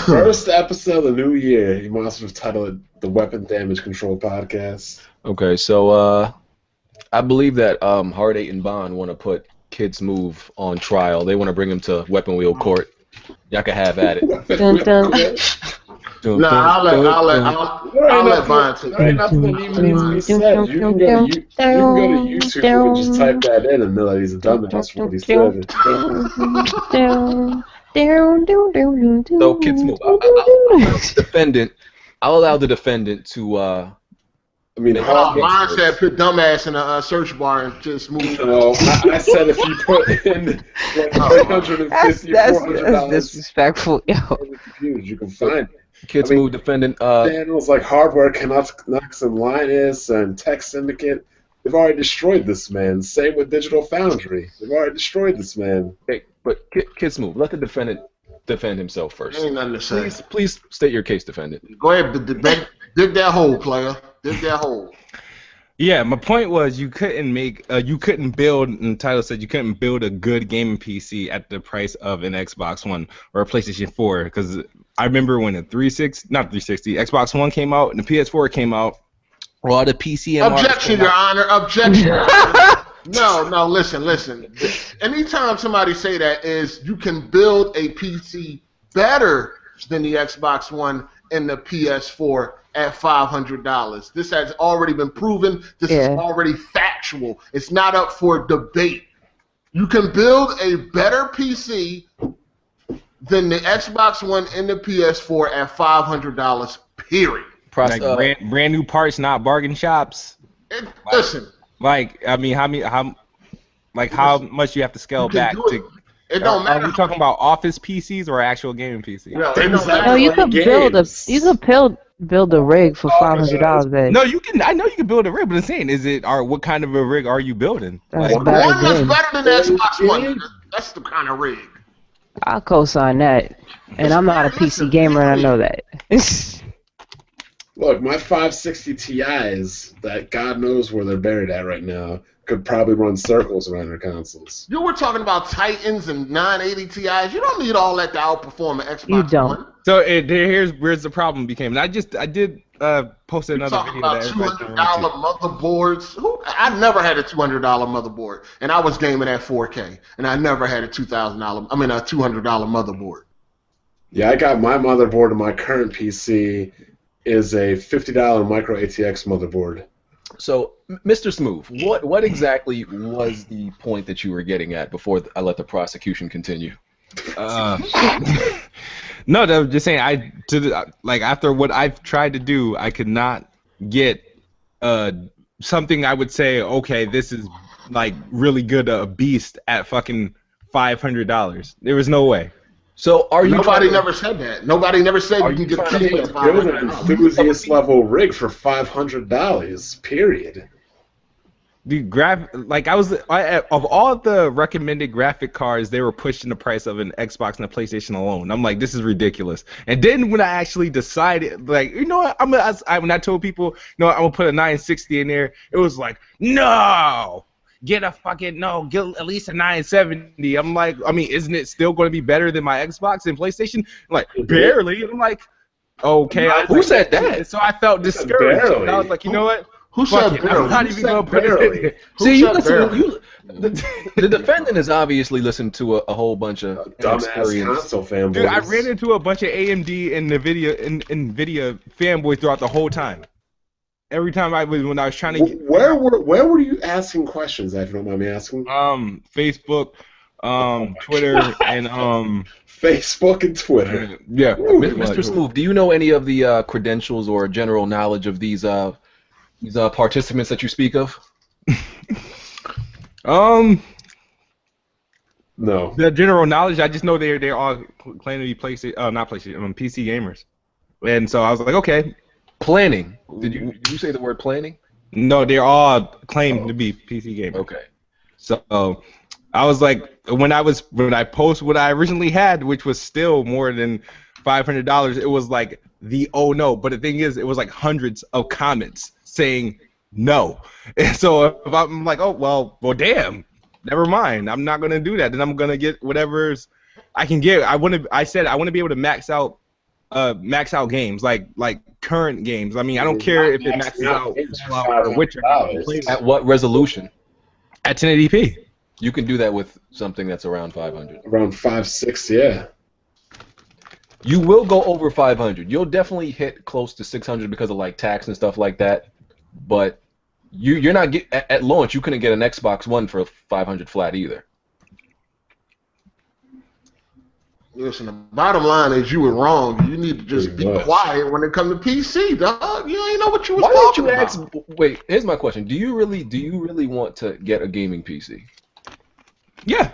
First episode of the new year. You might as well title it the Weapon Damage Control Podcast. Okay, so I believe that Hard8 Bond want to put Kidsmoove on trial. They want to bring him to weapon wheel court. Y'all can have at it. Dun, dun. No, I'll let Bond take There ain't nothing that even needs to be said. You can go to YouTube and just type that in and know that he's a dumbass for what he said. So Kidsmoove, I'll allow the defendant to. I mean, Bond said put dumbass in a search bar and just move. Well, I said if you put in like $350, $400, that's disrespectful, yo. you can find it. Kidsmoove defendant. Channels like Hardware, Canucks, and Linus, and Tech Syndicate, they've already destroyed this man. Same with Digital Foundry. They've already destroyed this man. Hey, but Kidsmoove, let the defendant defend himself first. Ain't nothing to say. Please state your case, defendant. Go ahead, dig that hole, player. Dig that hole. Yeah, my point was you couldn't build, and the title said you couldn't build a good gaming PC at the price of an Xbox One or a PlayStation 4, because I remember when the Xbox One came out and the PS4 came out, a lot of PC and Objection, Your Honor. Objection. No, listen. Anytime somebody say that is you can build a PC better than the Xbox One and the PS4 at $500. This has already been proven. This is already factual. It's not up for debate. You can build a better PC than the Xbox One and the PS4 at $500. Period. Like brand new parts, not bargain shops. Listen. Like, I mean, how much you have to scale back to? It don't matter. Are we talking about office PCs or actual gaming PC? No, it don't matter. No, you could build a rig for $500, babe. No, you can. I know you can build a rig, but I'm saying, what kind of a rig are you building? One is better than the Xbox One. That's the kind of rig. I'll co-sign that, and I'm not a PC gamer, and I know that. Look, my 560 Ti's, that God knows where they're buried at right now, could probably run circles around their consoles. You were talking about Titans and 980 Ti's. You don't need all that to outperform an Xbox You don't. One. So here's where the problem became. And I did post another video about $200 motherboards. I never had a $200 motherboard, and I was gaming at 4K, and I never had a $200 motherboard. Yeah, I got my motherboard in my current PC is a $50 micro ATX motherboard. So, Mr. Smoove, what exactly was the point that you were getting at before I let the prosecution continue? No, I'm just saying. After what I've tried to do, I could not get something I would say, okay, this is like really good, a beast at fucking $500. There was no way. So Nobody never said that. Nobody never said you can get a PC at build an $500. enthusiast level rig for $500. Period. The of all the recommended graphic cards, they were pushing the price of an Xbox and a PlayStation alone. I'm like, this is ridiculous. And then when I actually decided, like, you know what, when I told people, no, I'm gonna put a 960 in there, it was like, no. Get at least a 970. I'm like, I mean, isn't it still going to be better than my Xbox and PlayStation? I'm like, barely. And I'm like, okay. Who said that? So I felt discouraged. And I was like, you know what? Who said barely? I'm not even going to put it in there. See, the defendant has obviously listened to a whole bunch of dumbass console fanboys. Dude, I ran into a bunch of AMD and NVIDIA fanboys throughout the whole time. Every time when I was trying to get... Where were you asking questions, if you don't mind me asking? Facebook, Twitter, and Facebook and Twitter. Yeah. Mr. Smoove, do you know any of the credentials or general knowledge of these participants that you speak of? No. The general knowledge, I just know they're all claim to be PC gamers, and so I was like, okay. Planning. Did you say the word planning? No, they're all claimed to be PC gamers. Okay. So I was like, when I post what I originally had, which was still more than $500, it was like the oh no. But the thing is, it was like hundreds of comments saying no. And so if I'm like, oh well, damn, never mind. I'm not gonna do that. Then I'm gonna get whatever's I can get. I said I want to be able to max out games like current games. I mean, I don't care if it maxes out Fallout or Witcher. At what resolution? At 1080p. You can do that with something that's around 500. Around 5.6, yeah. You will go over 500. You'll definitely hit close to 600 because of like tax and stuff like that. But you're not at launch. You couldn't get an Xbox One for 500 flat either. Listen, the bottom line is you were wrong. You need to just be quiet when it comes to PC, dog. You ain't know what you was talking about. Wait, here's my question. Do you really want to get a gaming PC? Yeah.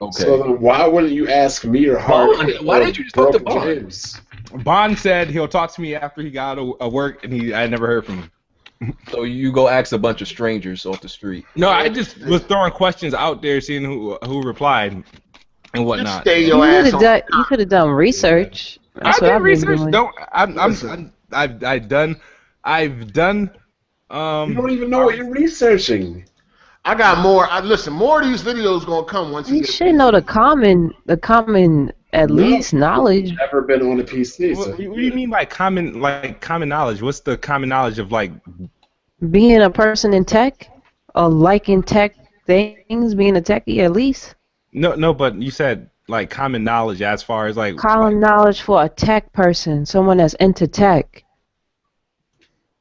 Okay. So then why wouldn't you ask me or Hard8? Why didn't you just talk to Bond? Bond said he'll talk to me after he got out of work, and I never heard from him. So you go ask a bunch of strangers off the street? No, I just was throwing questions out there, seeing who replied and whatnot. You could have done research. I did research. I've done. You don't even know what you're researching. I got more. Listen, more of these videos gonna come once you should know the common at least knowledge. Never been on a PC. So. What do you mean by common knowledge? What's the common knowledge of like being a person in tech or liking tech things, being a techie at least? No, but you said like common knowledge as far as like common knowledge for a tech person, someone that's into tech.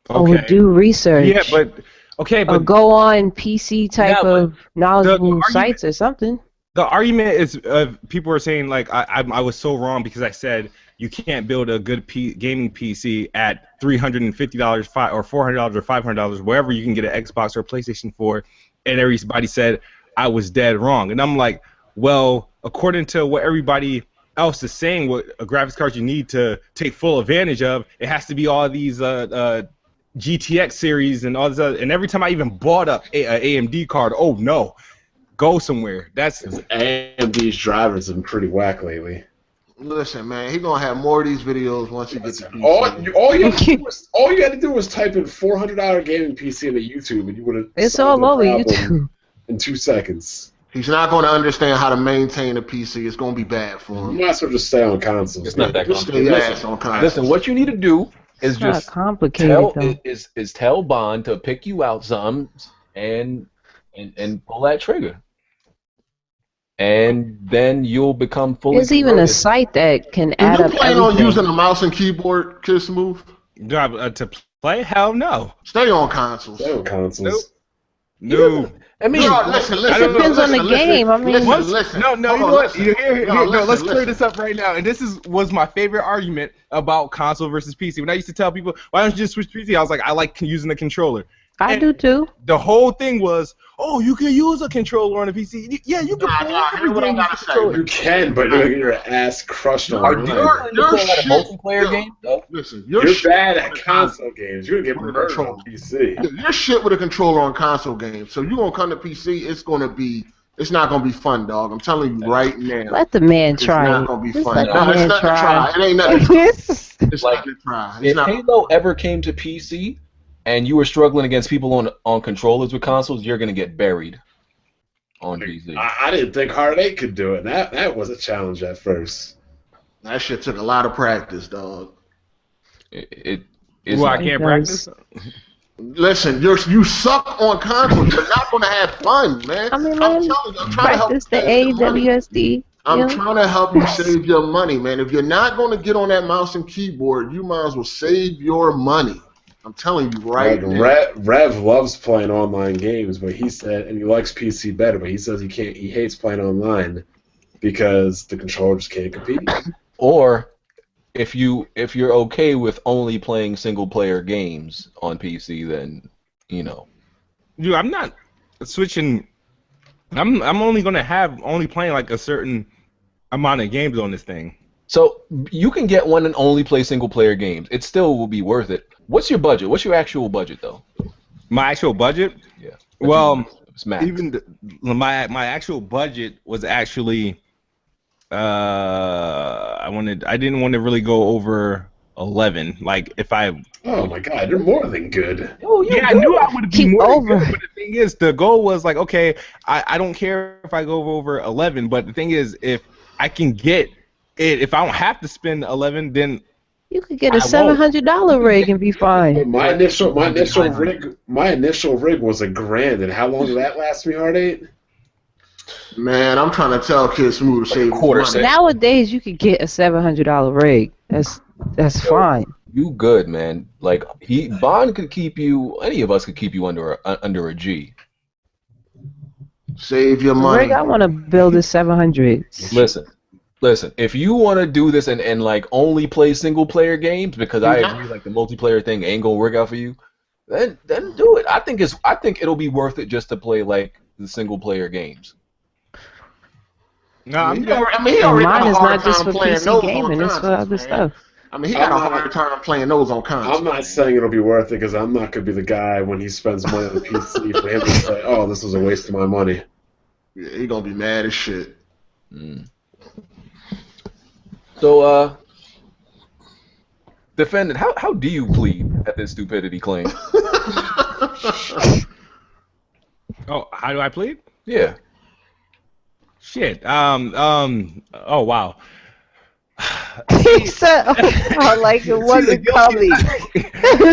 Okay. Or would do research. Yeah, but or go on PC type of knowledgeable sites or something. The argument is people are saying like I was so wrong because I said you can't build a good gaming PC at $350 or $400 or $500 wherever you can get an Xbox or a PlayStation 4, and everybody said I was dead wrong, and I'm like, well, according to what everybody else is saying, what a graphics card you need to take full advantage of, it has to be all these GTX series and all this other, and every time I even bought up an AMD card, oh no, go somewhere. That's AMD's drivers have been pretty whack lately. Listen, man, he gonna have more of these videos once he gets the PC. All you had to do was type in $400 gaming PC into YouTube, and you would have. It's all over YouTube in 2 seconds. He's not going to understand how to maintain a PC. It's going to be bad for him. You might as well just stay on consoles. It's not that complicated. Listen, what you need to do is just tell Bond to pick you out some and pull that trigger, and then you'll become fully. There's even a site that can add up. You plan on using a mouse and keyboard, Kidsmoove? To play? Hell no. Stay on consoles. Stay on consoles. No. I mean, listen. It depends on the game. I mean, listen. No, you know what? Here, let's clear this up right now. And this was my favorite argument about console versus PC. When I used to tell people, why don't you just switch to PC? I was like, I like using the controller. I do too. The whole thing was, oh, you can use a controller on a PC. Yeah, you can play everything with a controller. You can, but you're getting your ass crushed on. You're a multiplayer game, though? Listen, you're bad at console games. You're gonna get murdered on PC. You're shit with a controller on console games. So you're gonna come to PC, it's not gonna be fun, dog. I'm telling you right now. Let the man try. It's not gonna be fun. No, it's not to try. It ain't nothing. It's not to try. If Halo ever came to PC, and you were struggling against people on controllers with consoles, you're going to get buried on PC. I didn't think Hard8 could do it. That was a challenge at first. That shit took a lot of practice, dog. I can't practice? Listen, you suck on consoles. You're not going to have fun, man. I mean, I'm trying to help the AWSD. I'm trying to help you save your money, man. If you're not going to get on that mouse and keyboard, you might as well save your money. I'm telling you right now. Rev loves playing online games, but he said, and he likes PC better, but he says he hates playing online because the controller just can't compete. Or if you're okay with only playing single player games on PC, then Dude, I'm not switching. I'm only gonna only playing like a certain amount of games on this thing. So you can get one and only play single player games. It still will be worth it. What's your budget? What's your actual budget, though? My actual budget? Yeah. Well, max. My actual budget was actually I didn't want to really go over 11. Like if I. Oh my God, you're more than good. Oh yeah, I knew I would be more than good. But the thing is, the goal was like, okay, I don't care if I go over 11, but the thing is, if I can get it. If I don't have to spend 11, then You could get a $700 rig and be fine. My initial rig was $1,000, and how long did that last me, Hard8? Man, I'm trying to tell Kidsmoove to save money. Nowadays, you could get a $700 rig. That's fine. You good, man. Like Bond could keep you. Any of us could keep you under a G. Save your money. Rig, I want to build a 700. Listen. If you want to do this and like only play single player games, because I agree, like the multiplayer thing ain't gonna work out for you, then do it. I think it'll be worth it just to play like the single player games. No, he already mine is not just for playing PC gaming; it's for other stuff. I mean, he got a hard time playing those on console. I'm not saying it'll be worth it because I'm not gonna be the guy when he spends money on the PC for him to say, "Oh, this was a waste of my money." Yeah, he gonna be mad as shit. So, defendant, how do you plead at this stupidity claim? Oh, how do I plead? Yeah. Shit. Oh wow. He said, "Oh, like it wasn't coming."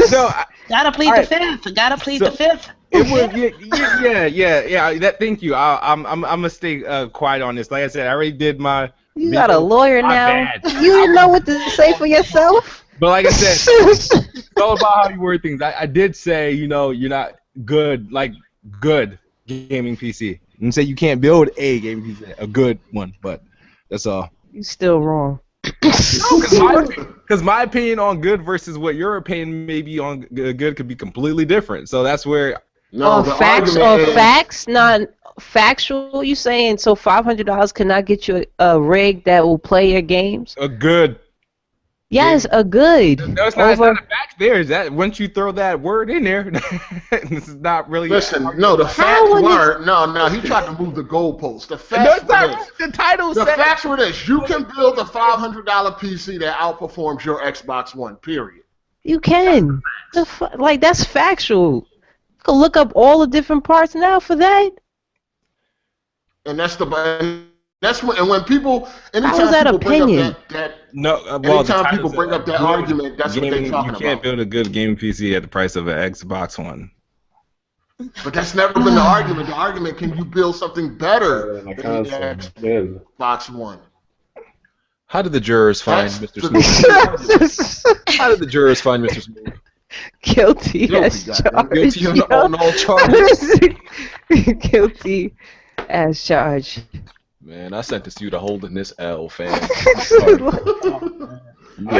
So gotta plead the fifth. Gotta plead the fifth. It was yeah. Thank you. I'm gonna stay quiet on this. Like I said, I already did my. You got a lawyer now. Bad. You didn't know what to say for yourself. But like I said, it's all about how you word things. I did say, you're not good, like good gaming PC. And say you can't build a gaming PC, a good one, but that's all. You still wrong. Because my opinion on good versus what your opinion maybe on good could be completely different. So that's where. No, facts, not factual. You saying so $500 cannot get you a rig that will play your games? A good. Yes, a good. No, it's not a fact there. Is that once you throw that word in there, this is not really. Listen, no, the facts were no. He tried to move the goalposts. The facts were this. The title the said. Facts were this. You can build a $500 PC that outperforms your Xbox One. Period. You can. Like that's factual. You can look up all the different parts now for that. And that's when people anytime How is that people opinion? bring up that anytime people bring up that argument, that's what they're talking about. You can't build a good gaming PC at the price of an Xbox One. But that's never been the argument. The argument, can you build something better than the Xbox One? How did the jurors find Mr. Smooth? How did the jurors find Mr. Smooth? Guilty as charged. Guilty on all charges. Guilty as charged. Man, I sentenced you to holding this L, fam. I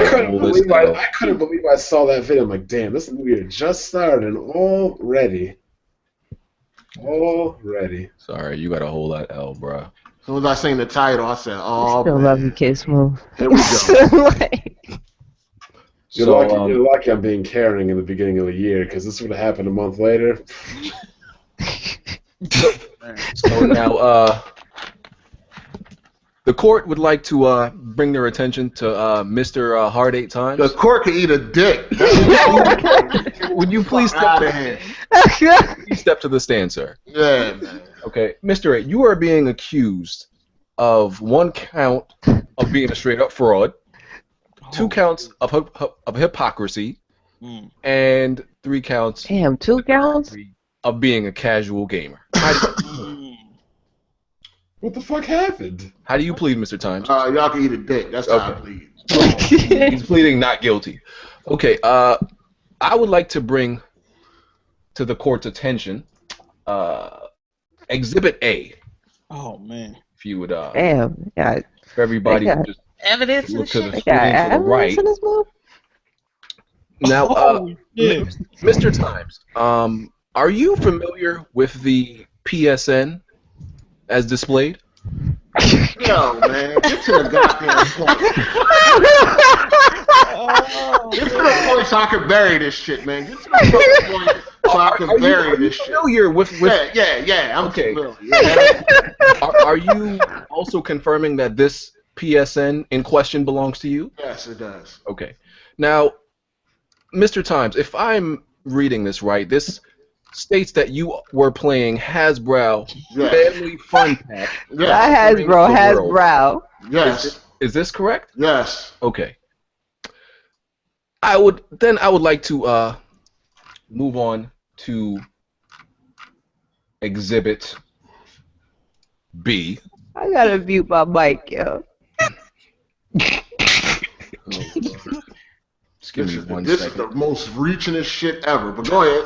couldn't believe I saw that video. I'm like, damn, this movie had just started and already. Sorry, you got to hold that L, bro. As soon as I seen the title, I said, "Oh, still man. love you, Kidsmoove." Here we go. You're lucky I'm being caring in the beginning of the year, because this would have happened a month later. So now, the court would like to bring their attention to Mr. Hard8 Times. The court could eat a dick. Would you please step to the stand, sir? Yeah, man. Okay, Mr. 8, you are being accused of 1 count of being a straight-up fraud, 2 counts of hypocrisy, and 3 counts. Damn, 2 counts? Of being a casual gamer. What the fuck happened? How do you plead, Mr. Times? Y'all can eat a dick. That's how I plead. He's pleading not guilty. Okay, I would like to bring to the court's attention Exhibit A. Oh, man. If you would, damn, yeah. For everybody to just evidence look to the They screen got to the right. evidence in this movie? Now, yeah. Mr. Times, are you familiar with the PSN as displayed? Yo, man, get to the goddamn point. Get to the point so I can bury this shit, man. Get to the point so I can bury this shit. Familiar with Yeah, I'm okay. familiar. Yeah. Are you also confirming that this PSN in question belongs to you? Yes, it does. Okay. Now, Mr. Times, if I'm reading this right, this states that you were playing Hasbro Family Fun Pack. Yeah. Hasbro. Yes. Is this correct? Yes. Okay. I would like to move on to Exhibit B. I gotta mute my mic, yo. Just give me one This second. is the most reachingest shit ever. But go ahead.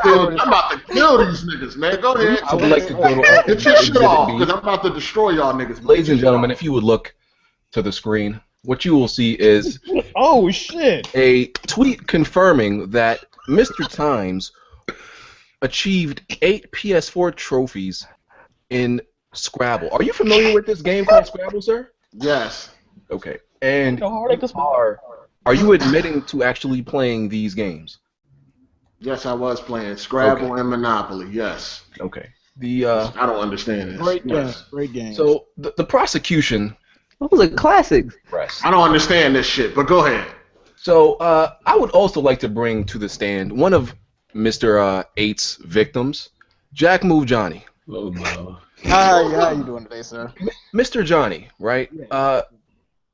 I'm about to kill these niggas, man. Go ahead. I would like to go to Get your shit Exhibit off, B. because I'm about to destroy y'all niggas. Ladies and gentlemen, if you would look to the screen, what you will see is Oh shit! a tweet confirming that Mr. Times achieved 8 PS4 trophies in Scrabble. Are you familiar with this game called Scrabble, sir? Yes. Okay. And The Hard8 are you admitting to actually playing these games? Yes, I was playing Scrabble and Monopoly. Yes. Okay. I don't understand this. Great game. Yes. Great game. So the prosecution Those are classics. press. I don't understand this shit, but go ahead. So I would also like to bring to the stand one of Mr. 8's victims, Jack Move Johnny. Oh no. How you doing today, sir? Mr. Johnny, right?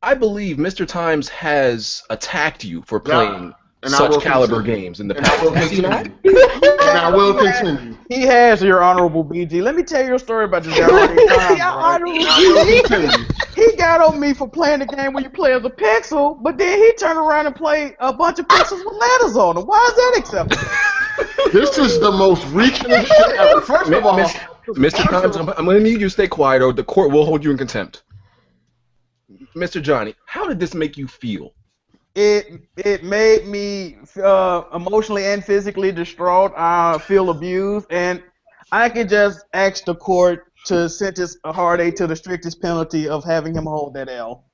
I believe Mr. Times has attacked you for playing And I will such caliber continue. games in the And I will past. Has he not? continue. And I will continue. He has, your honorable BG. Let me tell you a story about this guy. I will continue. He got on me for playing the game where you play as a pixel, but then he turned around and played a bunch of pixels with letters on them. Why is that acceptable? This is the most reaching shit ever. First of all, Mr. Times, I'm going to need you to stay quiet or the court will hold you in contempt. Mr. Johnny, how did this make you feel? It made me emotionally and physically distraught. I feel abused, and I can just ask the court to sentence Hard8 to the strictest penalty of having him hold that L.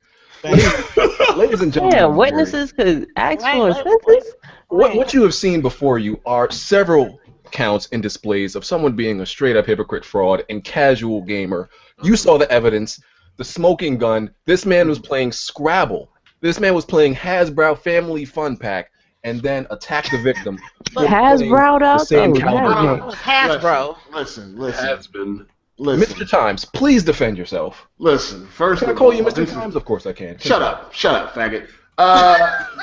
Thank you. Ladies and gentlemen, Yeah, witnesses could ask for a sentence. what you have seen before you are several counts and displays of someone being a straight-up hypocrite, fraud, and casual gamer. You saw the evidence, the smoking gun. This man was playing Scrabble. This man was playing Hasbro Family Fun Pack, and then attacked the victim. for playing Hasbro out the same there? caliber. Hasbro. Listen. Has been. Listen. Mr. Times, please defend yourself. Listen. First Can I of call all, you Mr. this is- Times? Of course I can. Shut up, faggot.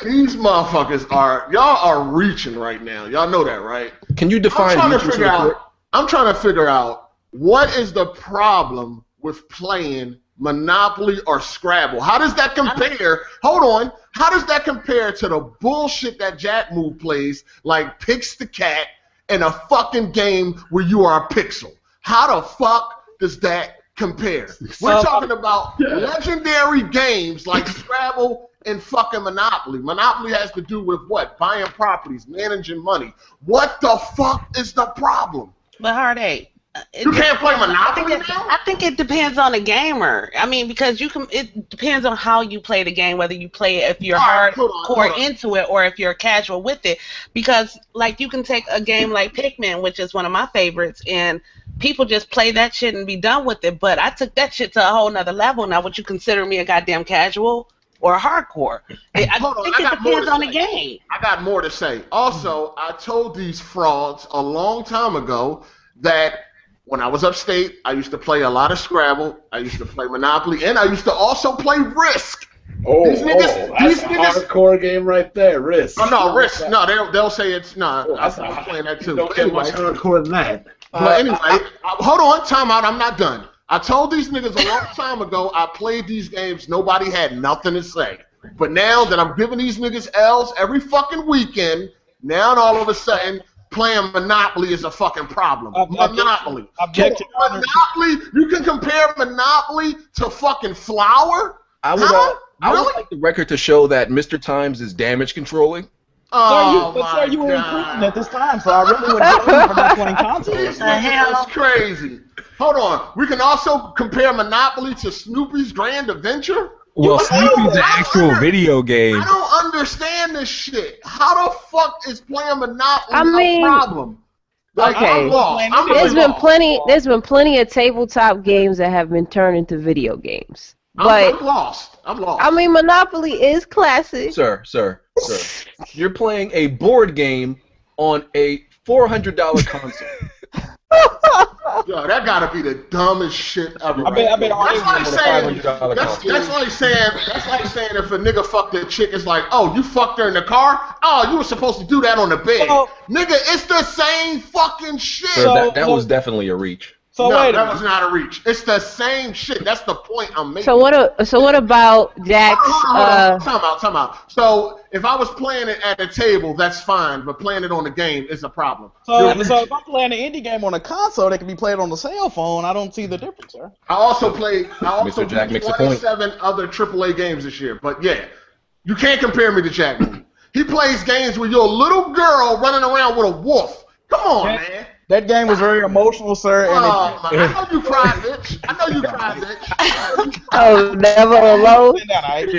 These motherfuckers y'all are reaching right now. Y'all know that, right? Can you define I'm reaching to the court? trying to figure out what is the problem with playing Monopoly or Scrabble. How does that compare? Hold on. How does that compare to the bullshit that Jack Move plays, like Pix the Cat, in a fucking game where you are a pixel? How the fuck does that compare? We're talking about legendary games like Scrabble and fucking Monopoly. Monopoly has to do with what? Buying properties, managing money. What the fuck is the problem? But Hard8. You can't play Monopoly now? I think it depends on the gamer. I mean, because it depends on how you play the game, whether you play it if you're hardcore into it or if you're casual with it. Because, like, you can take a game like Pikmin, which is one of my favorites, and people just play that shit and be done with it. But I took that shit to a whole nother level. Now, would you consider me a goddamn casual or a hardcore? I think it depends on the game. I got more to say. Also, I told these frauds a long time ago that when I was upstate, I used to play a lot of Scrabble, I used to play Monopoly, and I used to also play Risk. That's a hardcore game right there, Risk. Oh, no, Risk. No, they'll say it's not. I was playing that too. Don't get much hardcore than that. But anyway, hold on, time out. I'm not done. I told these niggas a long time ago I played these games. Nobody had nothing to say. But now that I'm giving these niggas L's every fucking weekend, now all of a sudden playing Monopoly is a fucking problem. Monopoly. Monopoly. You can compare Monopoly to fucking Flower? I would like the record to show that Mr. Times is damage controlling. Oh, Sir, you were in prison at this time, so I really wouldn't blame you for not playing consoles. That's crazy. Hold on. We can also compare Monopoly to Snoopy's Grand Adventure? Well, Snoopy's an actual video game. I don't understand this shit. How the fuck is playing Monopoly a problem? Like, Okay. I'm lost. I'm There's really been lost. There's been plenty of tabletop games that have been turned into video games. But I'm lost. I'm lost. I mean, Monopoly is classic. Sir. You're playing a board game on a $400 console. Yo, that gotta be the dumbest shit ever. I bet that's like saying $500 that's like saying if a nigga fucked a chick, it's like, oh, you fucked her in the car? Oh, you were supposed to do that on the bed. Nigga, it's the same fucking shit. Sir, that was definitely a reach. So no, wait that was not a reach. It's the same shit. That's the point I'm making. So what about Jack's? Time out. So if I was playing it at a table, that's fine, but playing it on the game is a problem. So if I'm playing an indie game on a console that can be played on the cell phone, I don't see the difference, sir. I also played Mr. Jack makes a point. 27 other AAA games this year, but yeah, you can't compare me to Jack. He plays games where you're a little girl running around with a wolf. Come on, man. That game was very emotional, sir. I know you cried, bitch. bitch. Oh, never alone. Get out of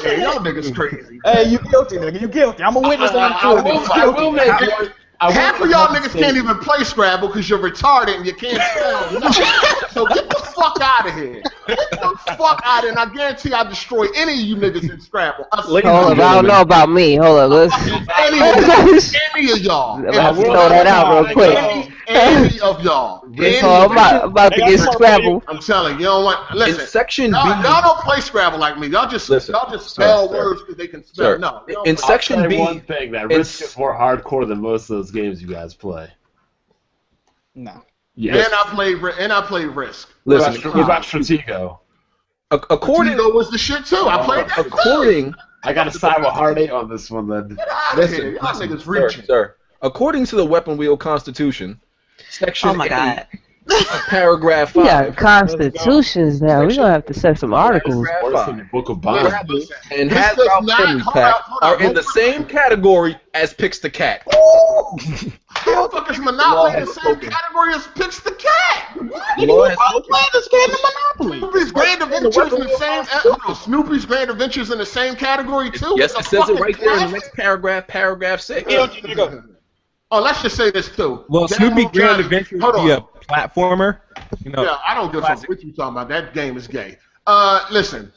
here. Y'all niggas crazy. Hey, you guilty, nigga. You guilty. I'm a witness on the Half of y'all niggas can't even play Scrabble because you're retarded and you can't spell nothing. So get the fuck out of here. Get the fuck out of here, and I guarantee I'll destroy any of you niggas in Scrabble. Hold up, I don't know about me. Hold up, let's. Any of y'all. I'm about to throw that out real quick. Any of y'all. So I'm about to get Scrabble. I'm telling you, don't want. Listen, in section B, y'all don't play Scrabble like me. Y'all just spell words because they can spell. Sir, no. In section B, one thing that Risk is more hardcore than most of those games you guys play. No. Yes. And I played Risk. Listen, what about Stratego? According Stratego was the shit too. I played that. According, I got to side with Hard8 on this one then. Get out of here. Y'all niggas reaching. Sir, according to the Weapon Wheel Constitution, section Oh my God. paragraph 5. Yeah, constitutions now. We're gonna have to set some articles. Worse than the Book of Bond. And This has does Ralph not- Henry hold Pack up, hold up, are in the same category as Picks the Cat. How the fuck is Monopoly in the same category as Picks the Cat? Law has I'm playing this game in Monopoly. Snoopy's Grand Adventures in the same. Snoopy's Grand Adventures in the same category too. Yes, It's it a says it fucking right there in the classic. next paragraph 6. Guilty, nigga. Oh, let's just say this too. Well, Jack Snoopy Move Grand Johnny- Adventure Hold would be on. a platformer. You know, Yeah, I don't give a fuck what you talking about. That game is gay. Listen.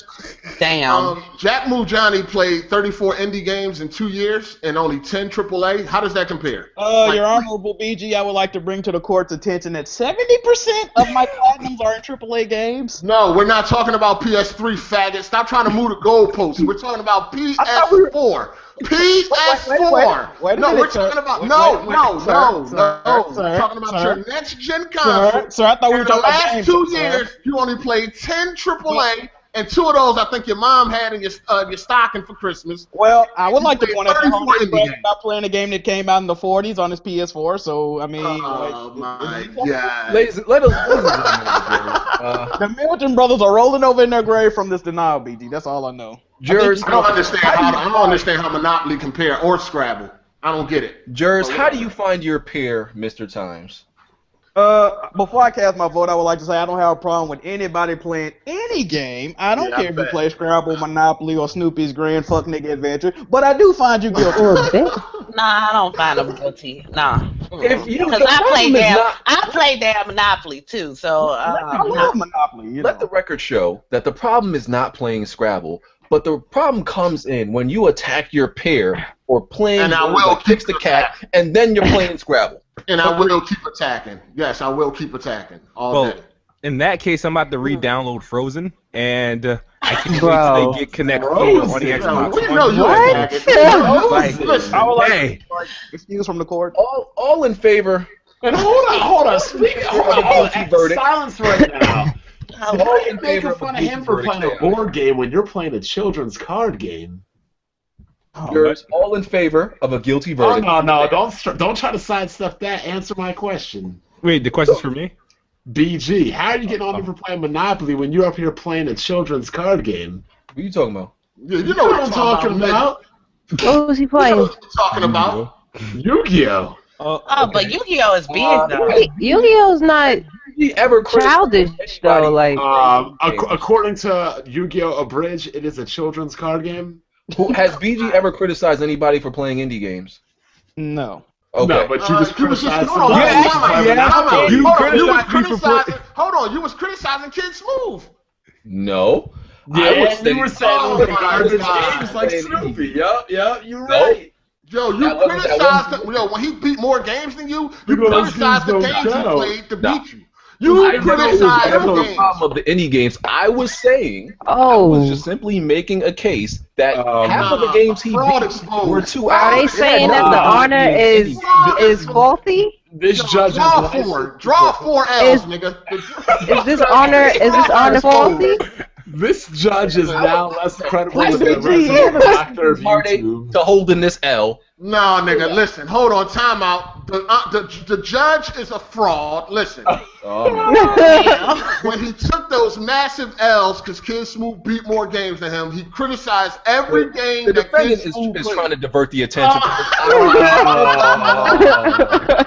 Damn. Jack Move Johnny played 34 indie games in 2 years and only 10 AAA. How does that compare? Your Honorable BG, I would like to bring to the court's attention that 70% of my platinums are in AAA games. No, we're not talking about PS3, faggot. Stop trying to move the goalposts. We're talking about PS4. PS4. Wait a No, minute, we're sir. talking about Wait, no. sir, We're talking about sir. your next gen console. Sir, I thought we were In the talking about last games, 2 sir. years, you only played 10 AAA, and 2 of those I think your mom had in your stocking for Christmas. Well, I would like to point out that 34 Homie indie Brad games. about playing a game that came out in the 40s on his PS4, so, I mean... Oh my God. Ladies, let us The Milton brothers are rolling over in their grave from this denial, BG. That's all I know. Jurors, I don't understand how Monopoly compare or Scrabble. I don't get it. Jurors, how do you find your peer, Mr. Times? Before I cast my vote, I would like to say I don't have a problem with anybody playing any game. I don't care if you play Scrabble, Monopoly, or Snoopy's Grand Fuck Nigga Adventure, but I do find you guilty. Nah, I don't find them guilty. Nah. If you, Because I play damn Monopoly too, so I love Monopoly. Let the record show that the problem is not playing Scrabble, but the problem comes in when you attack your peer or playing And I will Picks the Cat, and then you're playing Scrabble. And I will keep attacking. Yes, I will keep attacking all day. in that case, I'm about to re-download Frozen, and I can wait Bro. till they get connected on the Xbox. We know you What? attacking. Listen, I would like Hey. excuse from the court. All in favor. And hold on. Speaking, Verdict. silence right now. All Why are you in making favor of fun a of him guilty for verdict. playing a board game when you're playing a children's card game? Jurors, all in favor of a guilty Oh verdict. no! Don't try to sidestep that. Answer my question. Wait, the question's for me? BG, how are you getting on me for playing Monopoly when you're up here playing a children's card game? What are you talking about? You know what I'm talking about. What was he You know playing? what I'm talking about. Yu-Gi-Oh! Oh, but Yu-Gi-Oh is big though. Yu-Gi-Oh's not He ever childish though. Like, According to Yu-Gi-Oh! Abridged, it is a children's card game. Has BG ever criticized anybody for playing indie games? No. Okay. No, but you was You was just criticizing. hold on, Yeah, hold on, yeah. time out. You Hold on, you was criticized me for criticizing. Hold on, you was criticizing Kidsmoove. No. I Yeah, would you say- were saying Oh it was my garbage God. games like Snoopy. Yeah, you're No. right. Yo, you criticized when he beat more games than you. You criticized the games he played to beat you. You criticized the games. Problem of the indie games. I was saying, I was just simply making a case that half of the games he beat were too. Are they saying that the honor is faulty? This judge draw four L's, nigga. Is this honor faulty? This judge is now less credible than the resident doctor of YouTube. To holding this L. No, nigga, listen. Hold on, time out. The judge is a fraud. Listen. When he took those massive L's because Kidsmoove beat more games than him, he criticized every game that Kidsmoove is trying to divert the attention.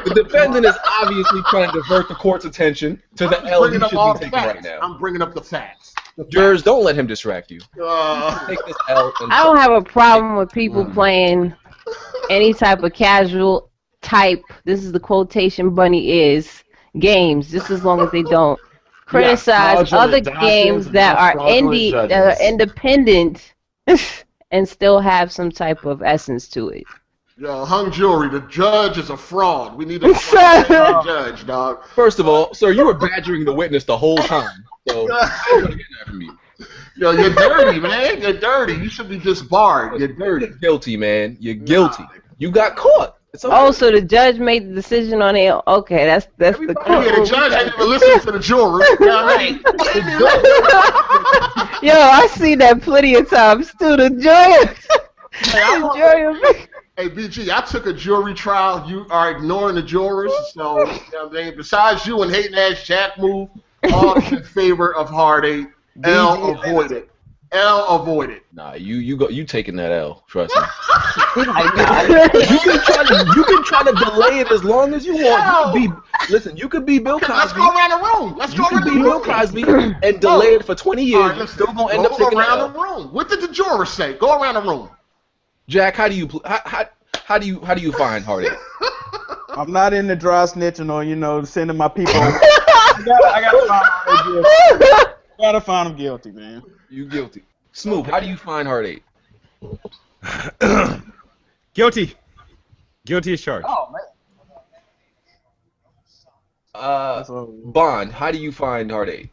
The defendant is obviously trying to divert the court's attention to the L he should be taking right now. I'm bringing up the facts. Jurors, don't let him distract you. Take this L. I don't have a problem with people playing any type of casual type, this is the quotation bunny is, games, just as long as they don't criticize other games that are independent and still have some type of essence to it. Yo, hung jury, the judge is a fraud. We need to judge, dog. First of all, sir, you were badgering the witness the whole time. So I'm gonna get that from you. Yo, you're dirty, man. You're dirty. You should be disbarred. You're dirty. You're guilty, man. You're guilty. You got caught. Okay. Oh, so the judge made the decision on it. Okay, that's the court. Yeah, the judge ain't even listening to the juror. You know what I mean? Yo, I see that plenty of times too. The jury. Hey, BG, I took a jury trial. You are ignoring the jurors. So, you know what I mean? Besides you and hating ass Jack Move, all in favor of Hard8. L avoided. L avoided. Nah, you taking that L. Trust me. You can try to delay it as long as you want. You could be Bill Cosby. Let's go around the room. You could be Bill Cosby and delay it for 20 years. Right, still gonna end up taking around the room. What did the jurors say? Go around the room. Jack, how do you find Hard8? I'm not into dry snitching or sending my people. I gotta find him guilty, man. You guilty. Smooth, how do you find Hard8? Guilty. Guilty as charged. Oh man. Bond, how do you find Hard8?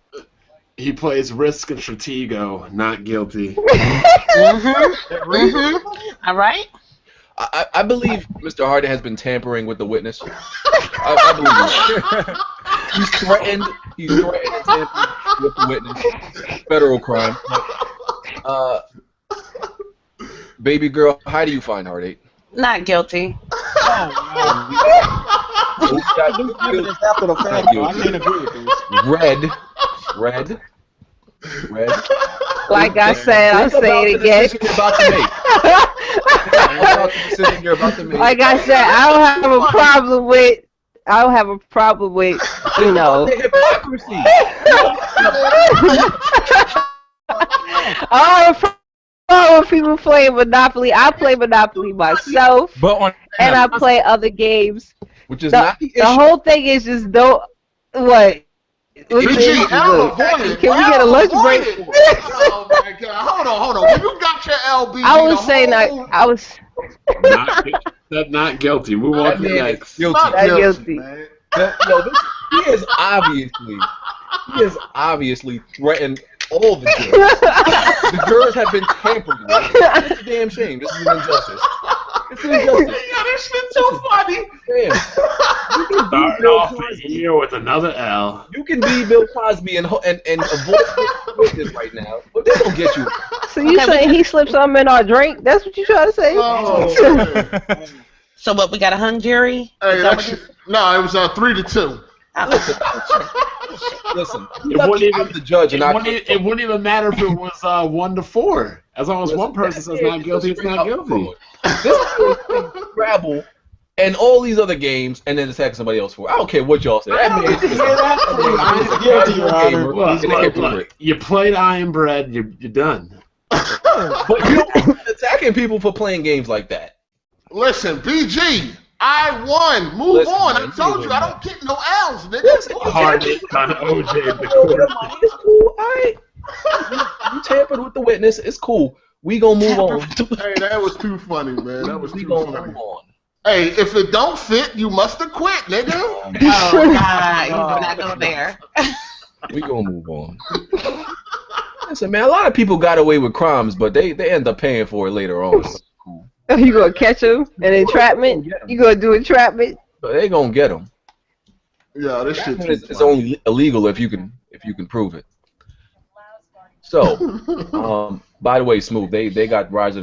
He plays Risk and Stratego, not guilty. All right. I believe Mr. Hard8 has been tampering with the witness. I believe it. He's threatened to tamper with the witness. Federal crime. Baby girl, how do you find Hard8? Not guilty. After the fact, I can't agree with this. Red. Like I said, I'll say it again. Like I said, I don't have a problem with, Hypocrisy. I don't have a problem with people playing Monopoly. I play Monopoly myself, and I play other games. Which is not the issue. The whole thing is just what? Can we get a lunch break? Oh my God! Hold on. When you got your LB, not guilty. Move on to the next. Guilty. He is obviously threatened all the jurors. The jurors have been tampered with. It's a damn shame. This is an injustice. It's an injustice. Yeah, this shit's so funny. Damn. You can be Bill Cosby with another L. You can be Bill Cosby and avoid this right now, but they don't get you. So you saying he slipped something in our drink? That's what you trying to say? Oh. So what? We got a hung jury? Hey, no, it was 3-2. Listen, it wouldn't even matter if it was 1-4. As long as one person says not guilty, it's not guilty. This is Scrabble and all these other games, and then attack somebody else for it. I don't care what y'all say. You played Iron Bread, you're done. But you don't attacking people for playing games like that. Listen, BG. I won. Move on. I told you I don't get no L's, nigga. Hard8 on OJ in the court. It's cool. All right. You tampered with the witness. It's cool. We gonna move on. Hey, that was too funny, man. That was We too gonna funny. move on. Hey, if it don't fit, you must have quit, nigga. Oh God, you do not go there. We gonna move on. Listen, man, a lot of people got away with crimes, but they end up paying for it later on. So cool. You gonna catch them in entrapment? You gonna do entrapment? So they gonna get them. Yeah, this shit. It's only illegal if you can prove it. So, by the way, Smooth, they got Rise of the